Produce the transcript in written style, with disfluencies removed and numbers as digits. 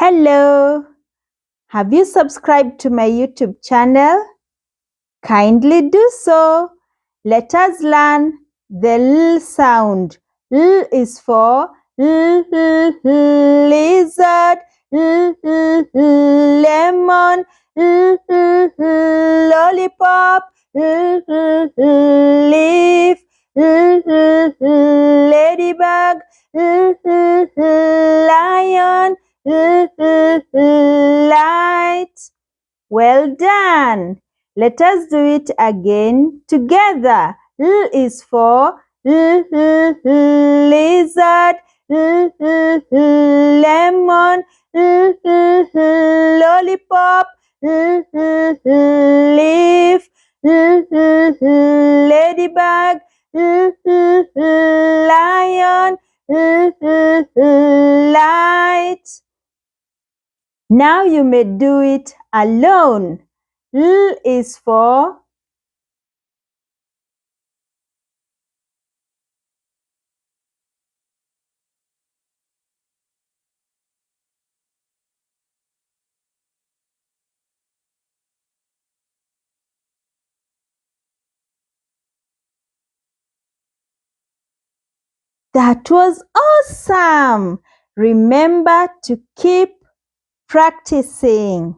Hello! Have you subscribed to my YouTube channel? Kindly do so. Let us learn the L sound. L is for lizard, lemon, lollipop, leaf, ladybug, lion, light. Well done. Let us do it again together. L is for lizard, lemon, lollipop, leaf, ladybug, lion, light. Now you may do it alone. L is for that was awesome. Remember to keep practicing.